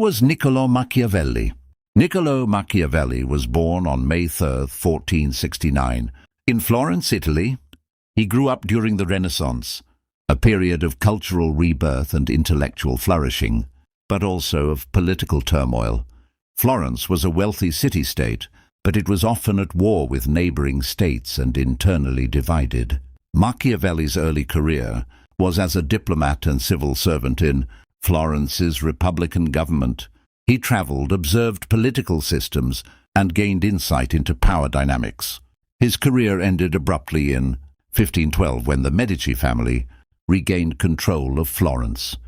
was Niccolò Machiavelli? Niccolò Machiavelli was born on May 3, 1469, in Florence, Italy. He grew up during the Renaissance, a period of cultural rebirth and intellectual flourishing, but also of political turmoil. Florence was a wealthy city-state, but it was often at war with neighboring states and internally divided. Machiavelli's early career was as a diplomat and civil servant in Florence's republican government. He traveled, observed political systems, and gained insight into power dynamics. His career ended abruptly in 1512 when the Medici family regained control of Florence.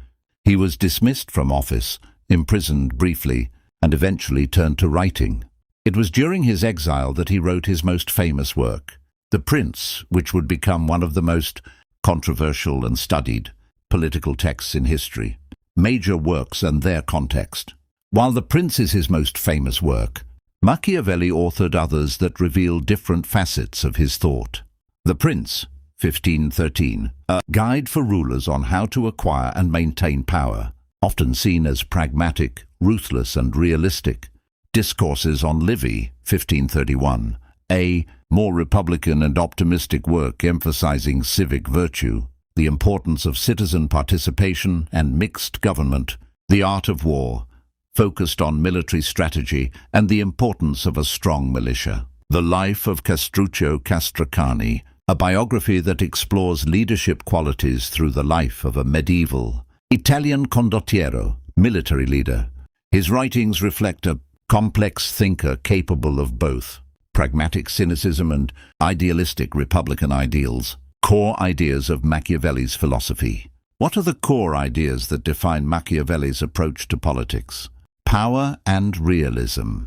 He was dismissed from office, imprisoned briefly, and eventually turned to writing. It was during his exile that he wrote his most famous work, The Prince, which would become one of the most controversial and studied political texts in history. Major works and their context. While The Prince is his most famous work, Machiavelli authored others that reveal different facets of his thought. The Prince, 1513, a guide for rulers on how to acquire and maintain power, often seen as pragmatic, ruthless and realistic. Discourses on Livy, 1531, a more republican and optimistic work emphasizing civic virtue, the importance of citizen participation and mixed government, the art of war, focused on military strategy and the importance of a strong militia. The Life of Castruccio Castracani, a biography that explores leadership qualities through the life of a medieval Italian condottiero, military leader. His writings reflect a complex thinker capable of both pragmatic cynicism and idealistic republican ideals. Core ideas of Machiavelli's philosophy. What are the core ideas that define Machiavelli's approach to politics? Power and realism.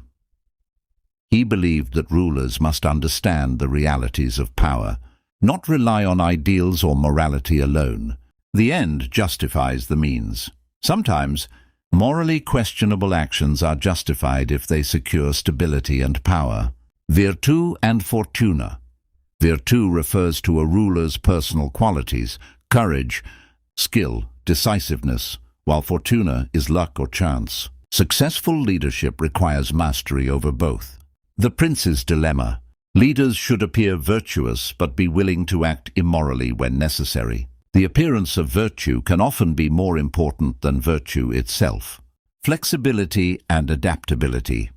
He believed that rulers must understand the realities of power, not rely on ideals or morality alone. The end justifies the means. Sometimes, morally questionable actions are justified if they secure stability and power. Virtù and fortuna. Virtù refers to a ruler's personal qualities, courage, skill, decisiveness, while fortuna is luck or chance. Successful leadership requires mastery over both. The Prince's dilemma. Leaders should appear virtuous but be willing to act immorally when necessary. The appearance of virtue can often be more important than virtue itself. Flexibility and adaptability.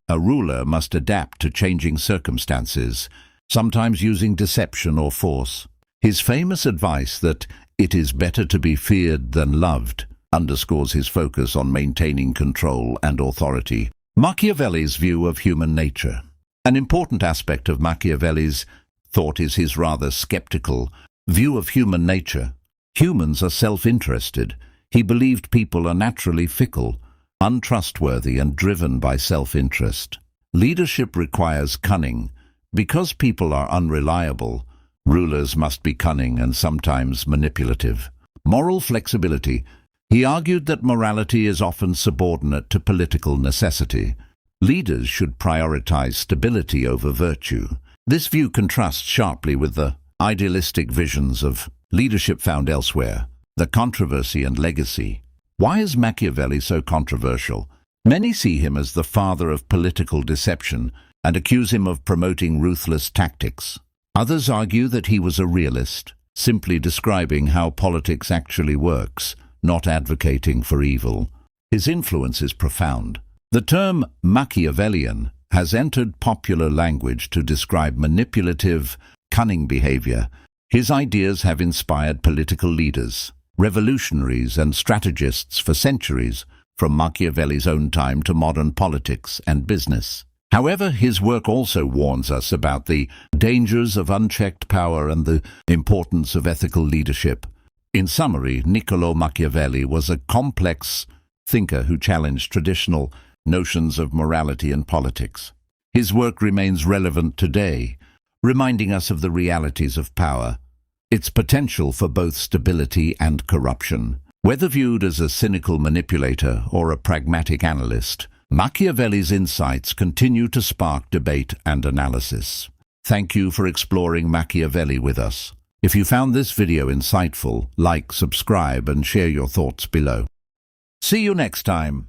A ruler must adapt to changing circumstances, sometimes using deception or force. His famous advice that it is better to be feared than loved underscores his focus on maintaining control and authority. Machiavelli's view of human nature. An important aspect of Machiavelli's thought is his rather skeptical view of human nature. Humans are self-interested. He believed people are naturally fickle, untrustworthy and driven by self-interest. Leadership requires cunning. Because people are unreliable, rulers must be cunning and sometimes manipulative. Moral flexibility. He argued that morality is often subordinate to political necessity. Leaders should prioritize stability over virtue. This view contrasts sharply with the idealistic visions of leadership found elsewhere. The controversy and legacy. Why is Machiavelli so controversial? Many see him as the father of political deception and accuse him of promoting ruthless tactics. Others argue that he was a realist, simply describing how politics actually works, not advocating for evil. His influence is profound. The term Machiavellian has entered popular language to describe manipulative, cunning behavior. His ideas have inspired political leaders, revolutionaries and strategists for centuries, from Machiavelli's own time to modern politics and business. However, his work also warns us about the dangers of unchecked power and the importance of ethical leadership. In summary, Niccolò Machiavelli was a complex thinker who challenged traditional notions of morality and politics. His work remains relevant today, reminding us of the realities of power, its potential for both stability and corruption. Whether viewed as a cynical manipulator or a pragmatic analyst, Machiavelli's insights continue to spark debate and analysis. Thank you for exploring Machiavelli with us. If you found this video insightful, like, subscribe, and share your thoughts below. See you next time.